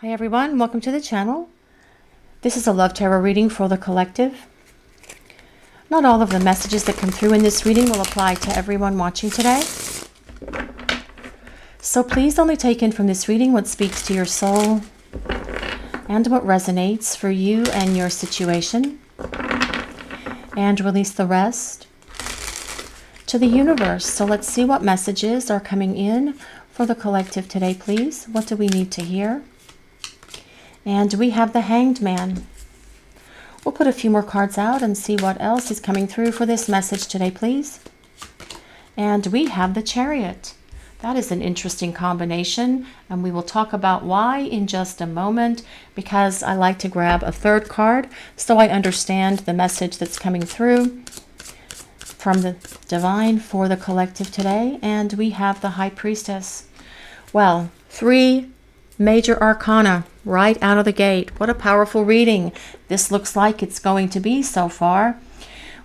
Hi everyone, welcome to the channel. This is a love tarot reading for the collective. Not all of the messages that come through in this reading will apply to everyone watching today. So please only take in from this reading what speaks to your soul and what resonates for you and your situation, and release the rest to the universe. So let's see what messages are coming in for the collective today, please. What do we need to hear? And we have the Hanged Man. We'll put a few more cards out and see what else is coming through for this message today, please. And we have the Chariot. That is an interesting combination, and we will talk about why in just a moment, because I like to grab a third card so I understand the message that's coming through from the divine for the collective today. And we have the High Priestess. Well, 3 major arcana right out of the gate. What a powerful reading this looks like it's going to be so far.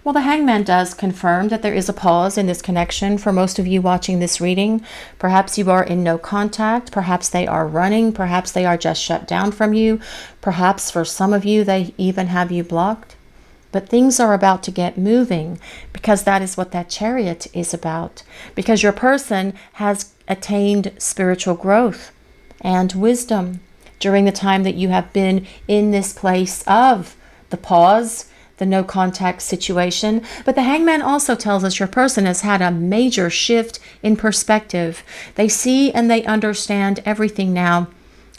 Well, the Hangman does confirm that there is a pause in this connection for most of you watching this reading. Perhaps you are in no contact. Perhaps they are running. Perhaps they are just shut down from you. Perhaps for some of you, they even have you blocked. But things are about to get moving, because that is what that Chariot is about. Because your person has attained spiritual growth and wisdom during the time that you have been in this place of the pause, the no contact situation. But the Hangman also tells us your person has had a major shift in perspective. They see and they understand everything now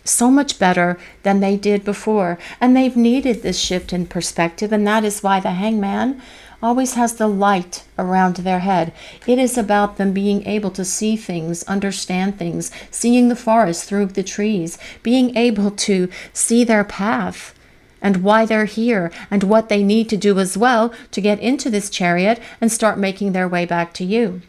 so much better than they did before. And they've needed this shift in perspective, and that is why the Hangman always has the light around their head. It is about them being able to see things, understand things, seeing the forest through the trees, being able to see their path and why they're here and what they need to do as well to get into this Chariot and start making their way back to you.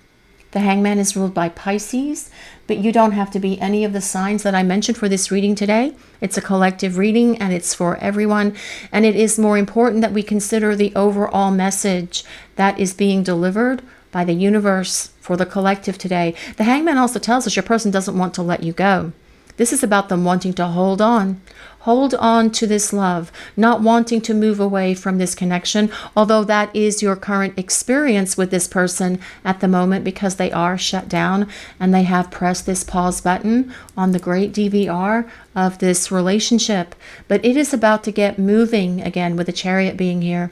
The Hangman is ruled by Pisces, but you don't have to be any of the signs that I mentioned for this reading today. It's a collective reading and it's for everyone. And it is more important that we consider the overall message that is being delivered by the universe for the collective today. The Hangman also tells us your person doesn't want to let you go. This is about them wanting to hold on to this love, not wanting to move away from this connection, although that is your current experience with this person at the moment, because they are shut down and they have pressed this pause button on the great DVR of this relationship. But it is about to get moving again with the Chariot being here.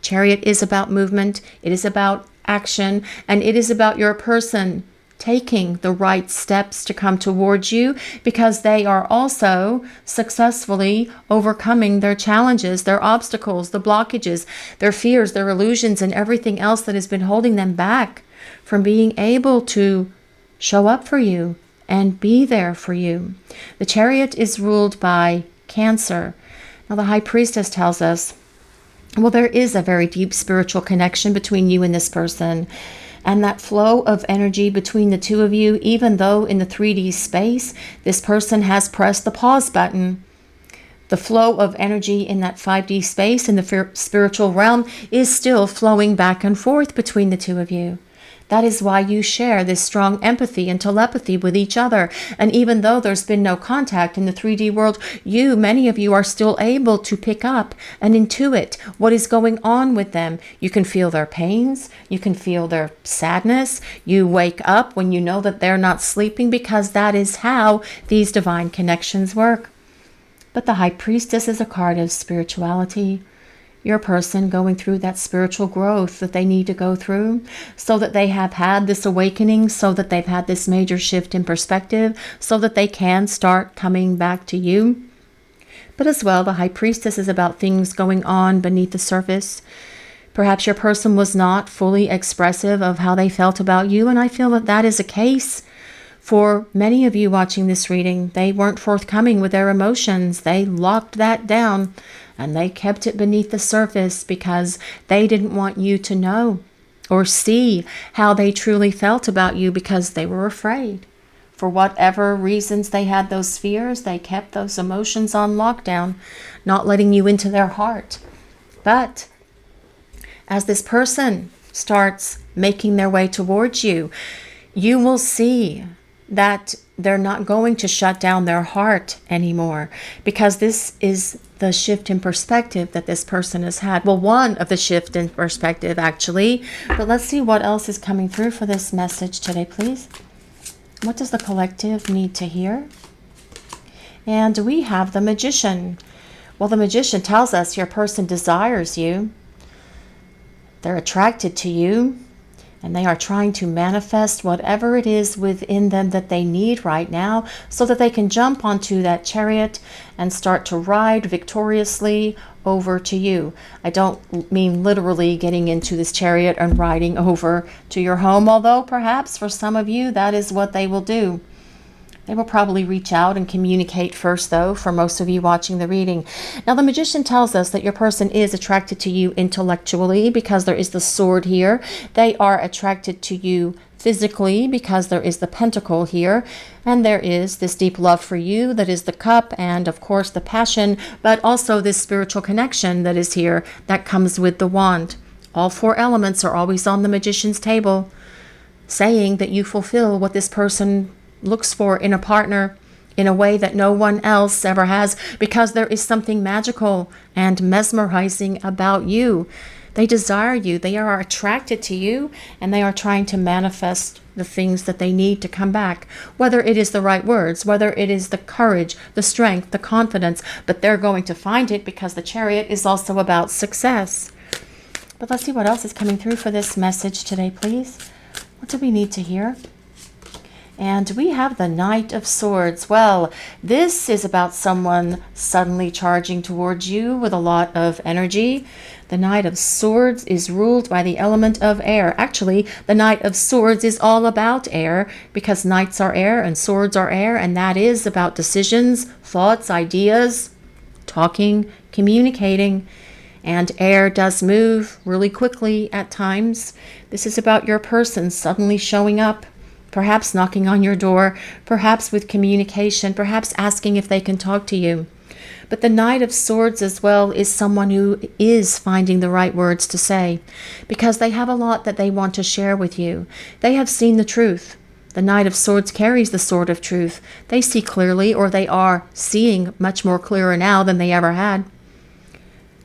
Chariot is about movement, it is about action, and it is about your person taking the right steps to come towards you, because they are also successfully overcoming their challenges, their obstacles, the blockages, their fears, their illusions, and everything else that has been holding them back from being able to show up for you and be there for you. The Chariot is ruled by Cancer. Now, the High Priestess tells us, well, there is a very deep spiritual connection between you and this person. And that flow of energy between the two of you, even though in the 3D space, this person has pressed the pause button, the flow of energy in that 5D space, in the spiritual realm, is still flowing back and forth between the two of you. That is why you share this strong empathy and telepathy with each other. And even though there's been no contact in the 3D world, many of you are still able to pick up and intuit what is going on with them. You can feel their pains. You can feel their sadness. You wake up when you know that they're not sleeping, because that is how these divine connections work. But the High Priestess is a card of spirituality. Your person going through that spiritual growth that they need to go through, so that they have had this awakening, so that they've had this major shift in perspective, so that they can start coming back to you. But as well, the High Priestess is about things going on beneath the surface. Perhaps your person was not fully expressive of how they felt about you, and I feel that that is a case for many of you watching this reading. They weren't forthcoming with their emotions. They locked that down and they kept it beneath the surface because they didn't want you to know or see how they truly felt about you, because they were afraid. For whatever reasons they had those fears, they kept those emotions on lockdown, not letting you into their heart. But as this person starts making their way towards you, you will see that they're not going to shut down their heart anymore, because this is the shift in perspective that this person has had. Well, one of the shift in perspective, actually. But let's see what else is coming through for this message today, please. What does the collective need to hear? And we have the Magician. Well, the Magician tells us your person desires you. They're attracted to you. And they are trying to manifest whatever it is within them that they need right now, so that they can jump onto that chariot and start to ride victoriously over to you. I don't mean literally getting into this chariot and riding over to your home, although perhaps for some of you that is what they will do. They will probably reach out and communicate first, though, for most of you watching the reading. Now, the Magician tells us that your person is attracted to you intellectually, because there is the sword here. They are attracted to you physically, because there is the pentacle here. And there is this deep love for you, that is the cup, and of course the passion, but also this spiritual connection that is here, that comes with the wand. All four elements are always on the Magician's table, saying that you fulfill what this person looks for in a partner in a way that no one else ever has, because there is something magical and mesmerizing about you. They desire you, they are attracted to you, and they are trying to manifest the things that they need to come back, whether it is the right words, whether it is the courage, the strength, the confidence, but they're going to find it, because the Chariot is also about success. But let's see what else is coming through for this message today, please. What do we need to hear? And we have the Knight of Swords. Well, this is about someone suddenly charging towards you with a lot of energy. The Knight of Swords is ruled by the element of air. Actually, the Knight of Swords is all about air, because knights are air and swords are air, and that is about decisions, thoughts, ideas, talking, communicating. And air does move really quickly at times. This is about your person suddenly showing up, perhaps knocking on your door, perhaps with communication, perhaps asking if they can talk to you. But the Knight of Swords as well is someone who is finding the right words to say, because they have a lot that they want to share with you. They have seen the truth. The Knight of Swords carries the sword of truth. They see clearly, or they are seeing much more clearer now than they ever had.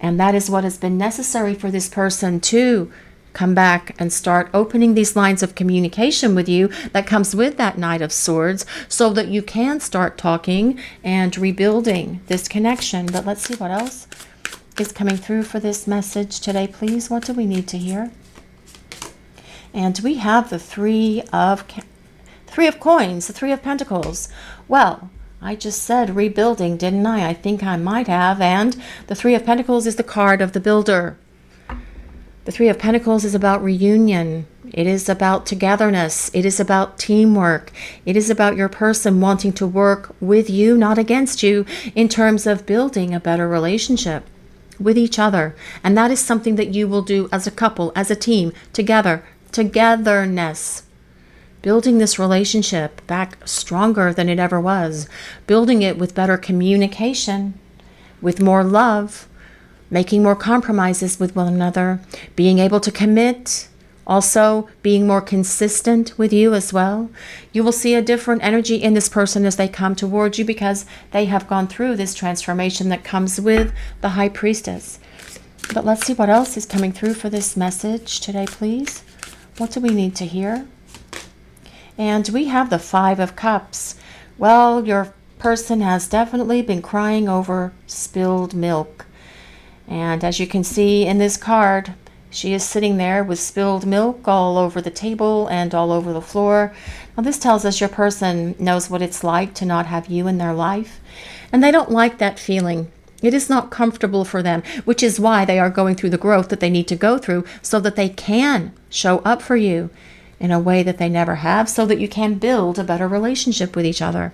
And that is what has been necessary for this person to come back and start opening these lines of communication with you that comes with that Knight of Swords, so that you can start talking and rebuilding this connection. But let's see what else is coming through for this message today, please. What do we need to hear? And we have the Three of Coins, the Three of Pentacles. Well, I just said rebuilding, didn't I? I think I might have. And the Three of Pentacles is the card of the builder. The Three of Pentacles is about reunion. It is about togetherness. It is about teamwork. It is about your person wanting to work with you, not against you, in terms of building a better relationship with each other. And that is something that you will do as a couple, as a team, together. Togetherness. Building this relationship back stronger than it ever was. Building it with better communication, with more love, making more compromises with one another, being able to commit, also being more consistent with you as well. You will see a different energy in this person as they come towards you, because they have gone through this transformation that comes with the High Priestess. But let's see what else is coming through for this message today, please. What do we need to hear? And we have the Five of Cups. Well, your person has definitely been crying over spilled milk. And as you can see in this card, she is sitting there with spilled milk all over the table and all over the floor. Now, this tells us your person knows what it's like to not have you in their life. And they don't like that feeling. It is not comfortable for them, which is why they are going through the growth that they need to go through, so that they can show up for you in a way that they never have, so that you can build a better relationship with each other.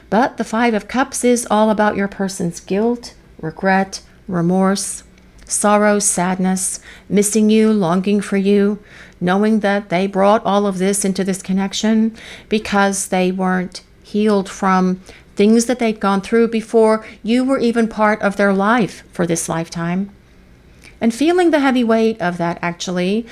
But the Five of Cups is all about your person's guilt, regret, remorse, sorrow, sadness, missing you, longing for you, knowing that they brought all of this into this connection because they weren't healed from things that they'd gone through before you were even part of their life for this lifetime. And feeling the heavy weight of that, actually,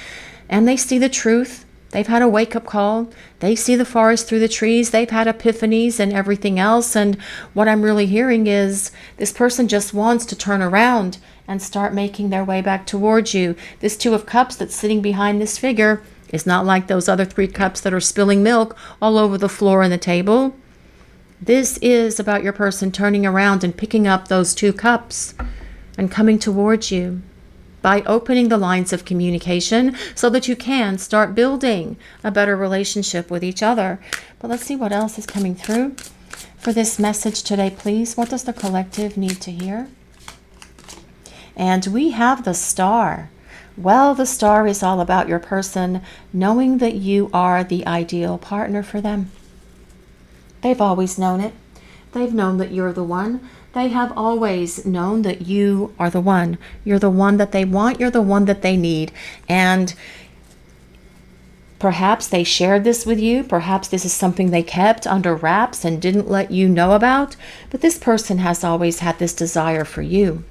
and they see the truth. They've had a wake-up call. They see the forest through the trees. They've had epiphanies and everything else. And what I'm really hearing is this person just wants to turn around and start making their way back towards you. This Two of Cups that's sitting behind this figure is not like those other 3 cups that are spilling milk all over the floor and the table. This is about your person turning around and picking up those 2 cups and coming towards you by opening the lines of communication so that you can start building a better relationship with each other. But let's see what else is coming through for this message today, please. What does the collective need to hear? And we have the Star. Well, the Star is all about your person knowing that you are the ideal partner for them. They've always known it. They've known that you're the one. They have always known that you are the one. You're the one that they want. You're the one that they need. And perhaps they shared this with you. Perhaps this is something they kept under wraps and didn't let you know about. But this person has always had this desire for you.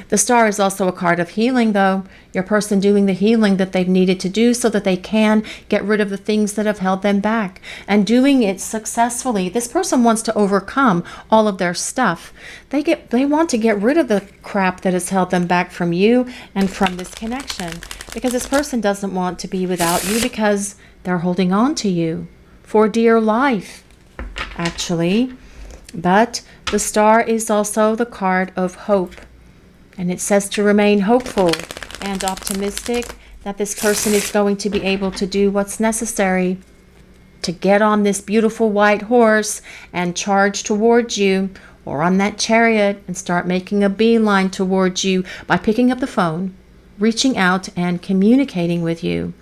The Star is also a card of healing, though. Your person doing the healing that they've needed to do so that they can get rid of the things that have held them back, and doing it successfully. This person wants to overcome all of their stuff. They want to get rid of the crap that has held them back from you and from this connection, because this person doesn't want to be without you because they're holding on to you for dear life, actually. But the Star is also the card of hope. And it says to remain hopeful and optimistic that this person is going to be able to do what's necessary to get on this beautiful white horse and charge towards you, or on that chariot and start making a beeline towards you by picking up the phone, reaching out and communicating with you.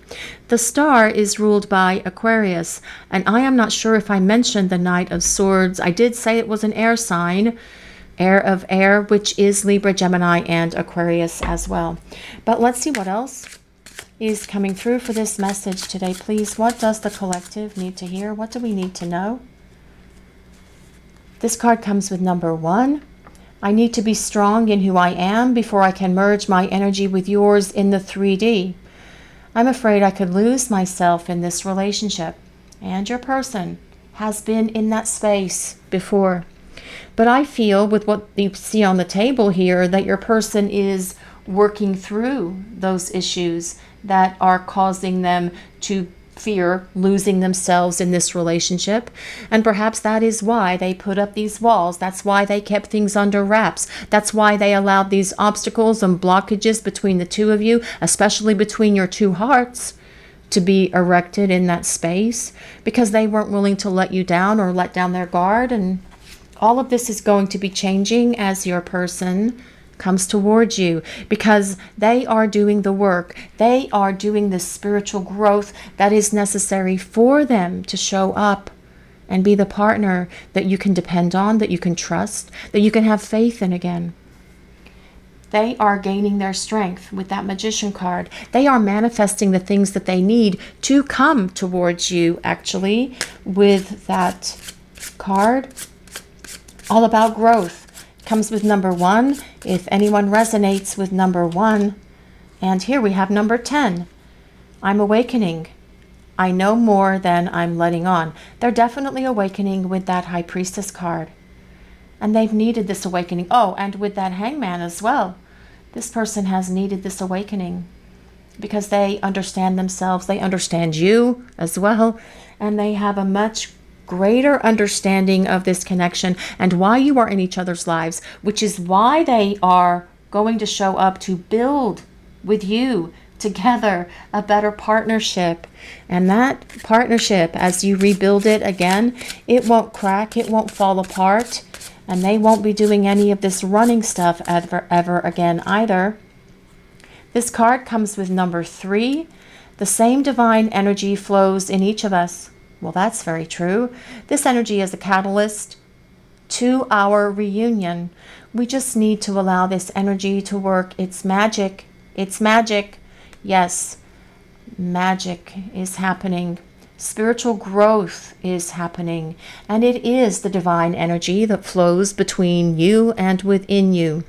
The Star is ruled by Aquarius, and I am not sure if I mentioned the Knight of Swords. I did say it was an air sign. Air of air, which is Libra, Gemini, and Aquarius as well. But let's see what else is coming through for this message today, please. What does the collective need to hear? What do we need to know? This card comes with number 1. I need to be strong in who I am before I can merge my energy with yours in the 3D. I'm afraid I could lose myself in this relationship. And your person has been in that space before. But I feel with what you see on the table here that your person is working through those issues that are causing them to fear losing themselves in this relationship. And perhaps that is why they put up these walls. That's why they kept things under wraps. That's why they allowed these obstacles and blockages between the two of you, especially between your 2 hearts, to be erected in that space, because they weren't willing to let you down or let down their guard. And all of this is going to be changing as your person comes towards you, because they are doing the work. They are doing the spiritual growth that is necessary for them to show up and be the partner that you can depend on, that you can trust, that you can have faith in again. They are gaining their strength with that Magician card. They are manifesting the things that they need to come towards you, actually, with that card. All about growth. Comes with number 1, if anyone resonates with number 1. And here we have number 10. I'm awakening. I know more than I'm letting on. They're definitely awakening with that High Priestess card. And they've needed this awakening. Oh, and with that Hangman as well. This person has needed this awakening because they understand themselves. They understand you as well. And they have a much greater understanding of this connection and why you are in each other's lives, which is why they are going to show up to build with you together a better partnership. And that partnership, as you rebuild it again, it won't crack, it won't fall apart, and they won't be doing any of this running stuff ever again either. This card comes with number 3. The same divine energy flows in each of us. Well, that's very true. This energy is a catalyst to our reunion. We just need to allow this energy to work. It's magic. It's magic. Yes, magic is happening. Spiritual growth is happening, and it is the divine energy that flows between you and within you.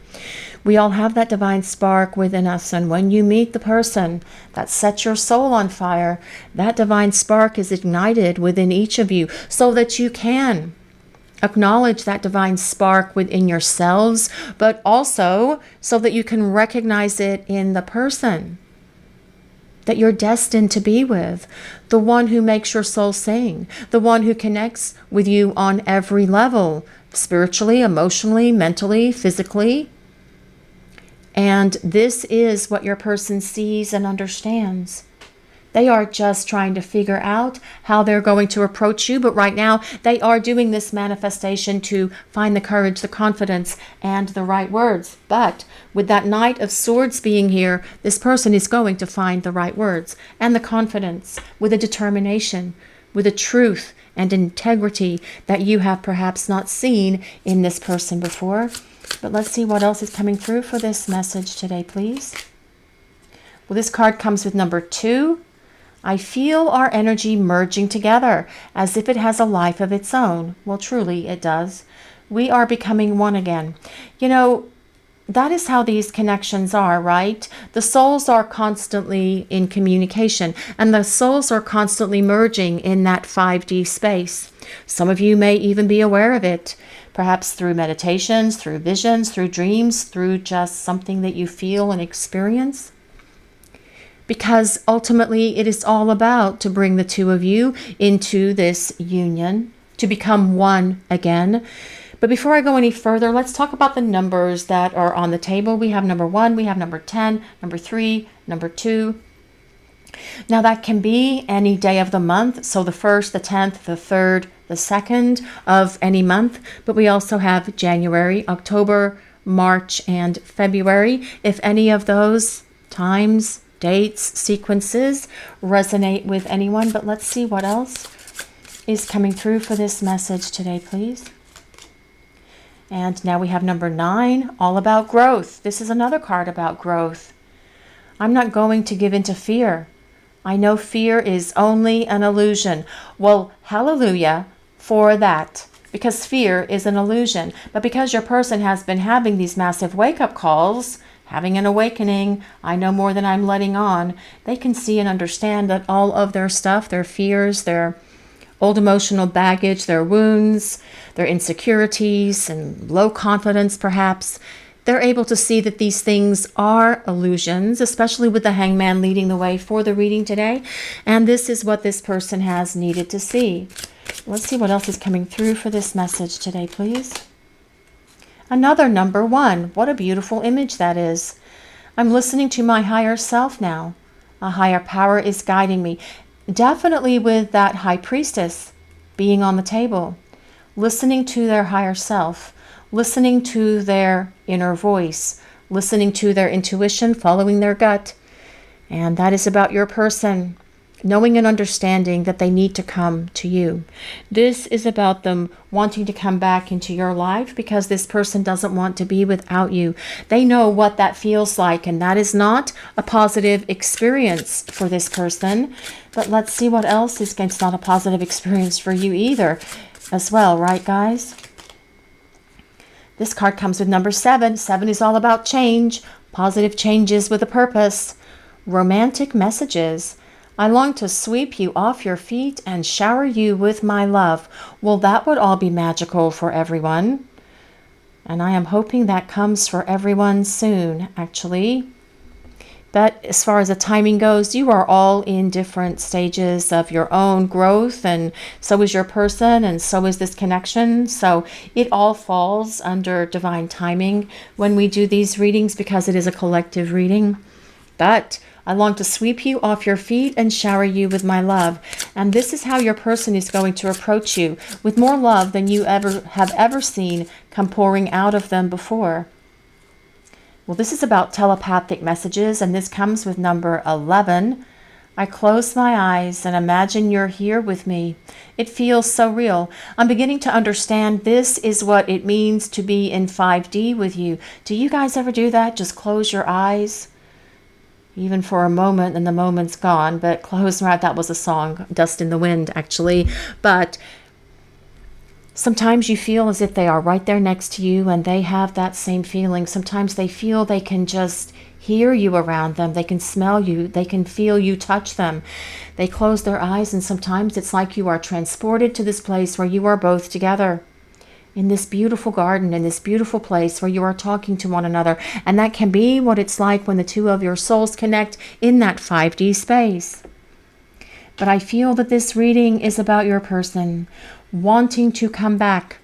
We all have that divine spark within us, and when you meet the person that sets your soul on fire, that divine spark is ignited within each of you so that you can acknowledge that divine spark within yourselves, but also so that you can recognize it in the person that you're destined to be with, the one who makes your soul sing, the one who connects with you on every level, spiritually, emotionally, mentally, physically. And this is what your person sees and understands. They are just trying to figure out how they're going to approach you, but right now they are doing this manifestation to find the courage, the confidence, and the right words. But with that Knight of Swords being here, this person is going to find the right words and the confidence with a determination, with a truth and integrity that you have perhaps not seen in this person before. But let's see what else is coming through for this message today, please. Well, this card comes with number 2. I feel our energy merging together as if it has a life of its own. Well, truly it does. We are becoming one again. You know, that is how these connections are, right? The souls are constantly in communication, and the souls are constantly merging in that 5D space. Some of you may even be aware of it, perhaps through meditations, through visions, through dreams, through just something that you feel and experience. Because ultimately it is all about to bring the two of you into this union, to become one again. But before I go any further, let's talk about the numbers that are on the table. We have number 1, we have number 10, number 3, number 2. Now that can be any day of the month. So the 1st, the 10th, the 3rd, the 2nd of any month. But we also have January, October, March, and February. If any of those times, dates, sequences resonate with anyone. But let's see what else is coming through for this message today, please. And now we have number 9, all about growth. This is another card about growth. I'm not going to give in to fear. I know fear is only an illusion. Well, hallelujah for that, because fear is an illusion. But because your person has been having these massive wake-up calls, having an awakening, I know more than I'm letting on, they can see and understand that all of their stuff, their fears, their old emotional baggage, their wounds, their insecurities, and low confidence perhaps, they're able to see that these things are illusions, especially with the Hangman leading the way for the reading today. And this is what this person has needed to see. Let's see what else is coming through for this message today, please. Another number 1. What a beautiful image that is. I'm listening to my higher self now. A higher power is guiding me. Definitely with that high priestess being on the table. Listening to their higher self. Listening to their inner voice. Listening to their intuition, following their gut. And that is about your person. Knowing and understanding that they need to come to you. This is about them wanting to come back into your life because this person doesn't want to be without you. They know what that feels like, and that is not a positive experience for this person. But let's see what else is. It's not a positive experience for you either as well, right, guys? This card comes with number 7. 7 is all about change, positive changes with a purpose. Romantic messages. I long to sweep you off your feet and shower you with my love. Well, that would all be magical for everyone. And I am hoping that comes for everyone soon, actually. But as far as the timing goes, you are all in different stages of your own growth, and so is your person, and so is this connection. So it all falls under divine timing when we do these readings because it is a collective reading. But I long to sweep you off your feet and shower you with my love. And this is how your person is going to approach you, with more love than you have ever seen come pouring out of them before. Well, this is about telepathic messages, and this comes with number 11. I close my eyes and imagine you're here with me. It feels so real. I'm beginning to understand this is what it means to be in 5D with you. Do you guys ever do that? Just close your eyes? even for a moment, and the moment's gone. But close right, that was a song, Dust in the Wind, actually. But sometimes you feel as if they are right there next to you and they have that same feeling. Sometimes they feel they can just hear you around them. They can smell you. They can feel you touch them. They close their eyes, and sometimes it's like you are transported to this place where you are both together in this beautiful garden, in this beautiful place where you are talking to one another. And that can be what it's like when the two of your souls connect in that 5D space. But I feel that this reading is about your person wanting to come back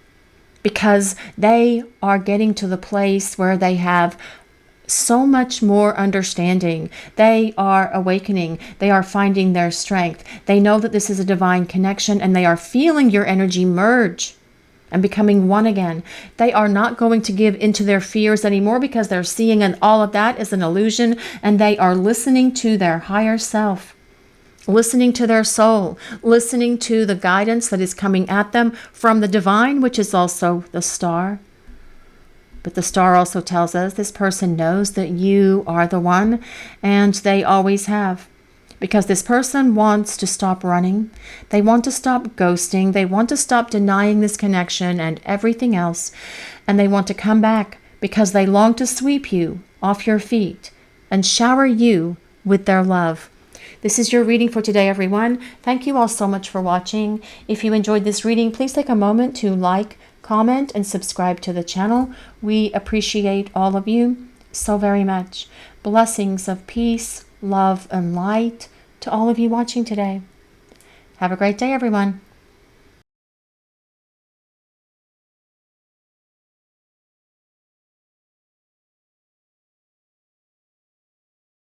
because they are getting to the place where they have so much more understanding. They are awakening. They are finding their strength. They know that this is a divine connection, and they are feeling your energy merge and becoming one again. They are not going to give into their fears anymore because they're seeing and all of that is an illusion, and they are listening to their higher self, listening to their soul, listening to the guidance that is coming at them from the divine, which is also the star. But the star also tells us this person knows that you are the one, and they always have. Because this person wants to stop running. They want to stop ghosting. They want to stop denying this connection and everything else. And they want to come back because they long to sweep you off your feet and shower you with their love. This is your reading for today, everyone. Thank you all so much for watching. If you enjoyed this reading, please take a moment to like, comment, and subscribe to the channel. We appreciate all of you so very much. Blessings of peace, love, and light to all of you watching today. Have a great day, everyone.